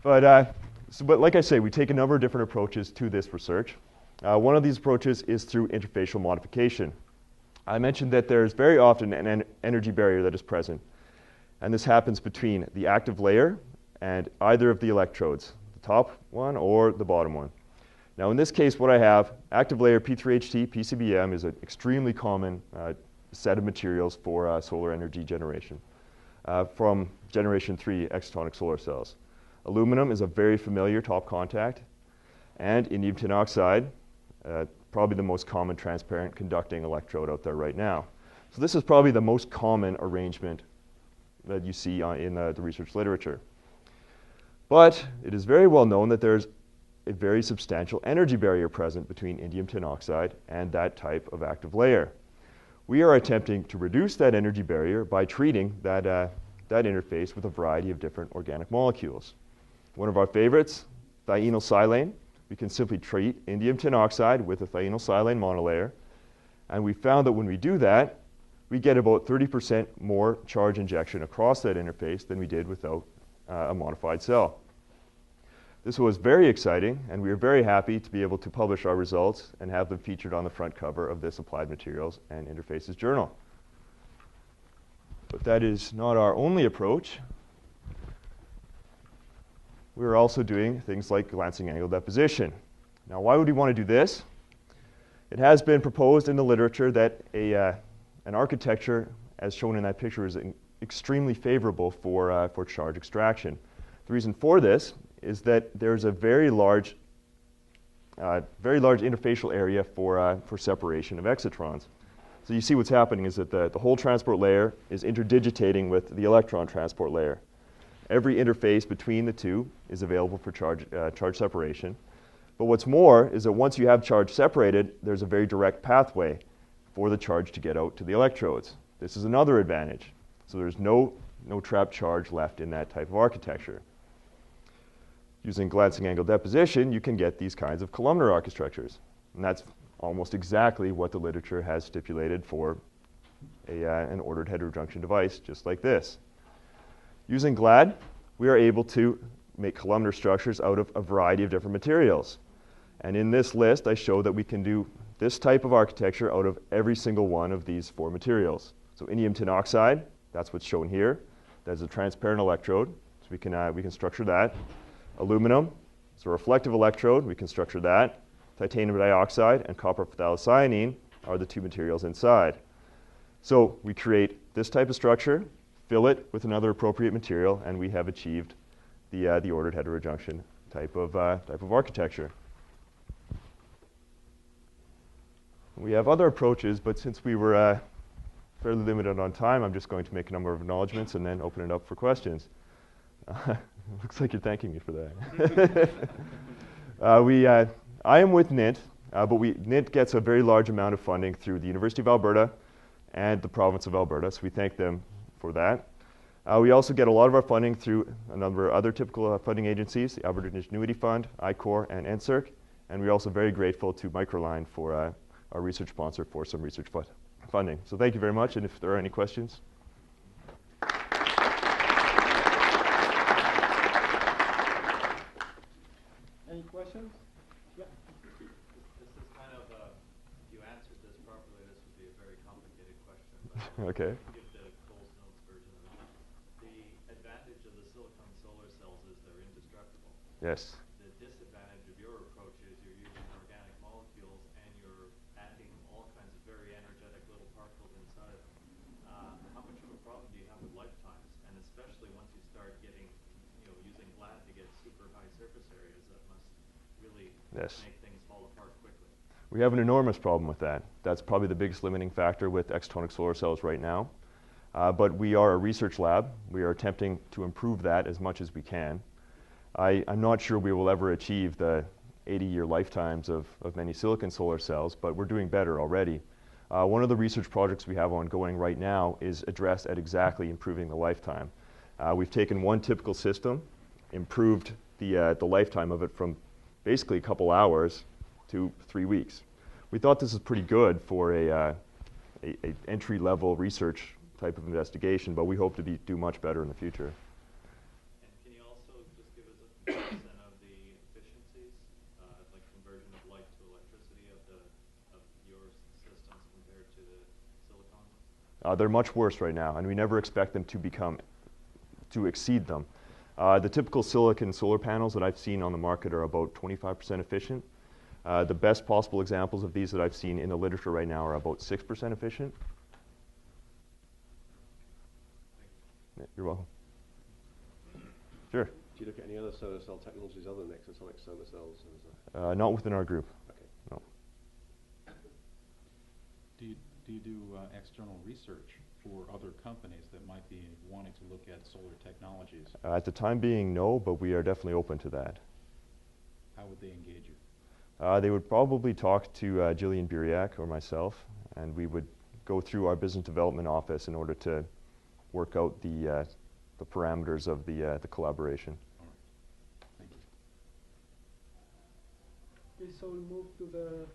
But like I say, we take a number of different approaches to this research. One of these approaches is through interfacial modification. I mentioned that there's very often an energy barrier that is present, and this happens between the active layer and either of the electrodes, the top one or the bottom one. Now in this case, what I have, active layer P3HT, PCBM, is an extremely common set of materials for solar energy generation from generation 3 Excitonic solar cells. Aluminum is a very familiar top contact, and indium tin oxide, probably the most common transparent conducting electrode out there right now. So this is probably the most common arrangement that you see in the research literature. But it is very well known that there's a very substantial energy barrier present between indium tin oxide and that type of active layer. We are attempting to reduce that energy barrier by treating that interface with a variety of different organic molecules. One of our favorites, thienylsilane. We can simply treat indium tin oxide with a thienylsilane monolayer, and we found that when we do that, we get about 30% more charge injection across that interface than we did without a modified cell. This was very exciting, and we are very happy to be able to publish our results and have them featured on the front cover of this Applied Materials and Interfaces journal. But that is not our only approach. We're also doing things like glancing angle deposition. Now, why would we want to do this? It has been proposed in the literature that an architecture, as shown in that picture, is extremely favorable for charge extraction. The reason for this is that there's a very large interfacial area for separation of excitrons. So you see what's happening is that the whole transport layer is interdigitating with the electron transport layer. Every interface between the two is available for charge separation. But what's more is that once you have charge separated, there's a very direct pathway for the charge to get out to the electrodes. This is another advantage. So there's no trapped charge left in that type of architecture. Using glancing angle deposition, you can get these kinds of columnar architectures. And that's almost exactly what the literature has stipulated for an ordered heterojunction device, just like this. Using GLAD, we are able to make columnar structures out of a variety of different materials. And in this list, I show that we can do this type of architecture out of every single one of these 4 materials. So indium tin oxide, that's what's shown here. That's a transparent electrode, so we can structure that. Aluminum, it's a reflective electrode, we can structure that. Titanium dioxide and copper phthalocyanine are the 2 materials inside. So we create this type of structure, fill it with another appropriate material, and we have achieved the ordered heterojunction type of architecture. We have other approaches, but since we were fairly limited on time, I'm just going to make a number of acknowledgments and then open it up for questions. Looks like you're thanking me for that. I am with NINT, but NINT gets a very large amount of funding through the University of Alberta and the province of Alberta, so we thank them for that. We also get a lot of our funding through a number of other typical funding agencies, the Alberta Ingenuity Fund, ICOR, and NSERC, and we're also very grateful to Microline for our research sponsor for some research funding. So thank you very much, and if there are any questions. Any questions? Yeah. This is kind of, if you answered this properly, this would be a very complicated question. Okay. Give the Coles Notes version of it. The advantage of the silicon solar cells is they're indestructible. Yes. The disadvantage of your approach is you're using organic molecules and you're adding all kinds of very energetic little particles inside of them. How much of a problem do you have with lifetimes? And especially once you start getting, using GLAD to get super high surface areas, that must really make things fall apart quickly. We have an enormous problem with that. That's probably the biggest limiting factor with Excitonic solar cells right now. But we are a research lab. We are attempting to improve that as much as we can. I'm not sure we will ever achieve the 80-year lifetimes of many silicon solar cells, but we're doing better already. One of the research projects we have ongoing right now is addressed at exactly improving the lifetime. We've taken one typical system, improved the lifetime of it from basically a couple hours to 3 weeks. We thought this is pretty good for a entry-level research type of investigation, but we hope to do much better in the future. And can you also just give us efficiencies, like conversion of light to electricity of your systems compared to the silicon ones? They're much worse right now, and we never expect them to exceed them. The typical silicon solar panels that I've seen on the market are about 25% efficient. The best possible examples of these that I've seen in the literature right now are about 6% efficient. Yeah, you're welcome. Sure. Do you look at any other solar cell technologies other than Excitonic solar cells? Not within our group. Okay. No. Do you do external research for other companies that might be wanting to look at solar technologies? At the time being, no, but we are definitely open to that. How would they engage you? They would probably talk to Jillian Buriak or myself, and we would go through our business development office in order to work out the parameters of the collaboration. All right. Thank you. Okay, so we move to the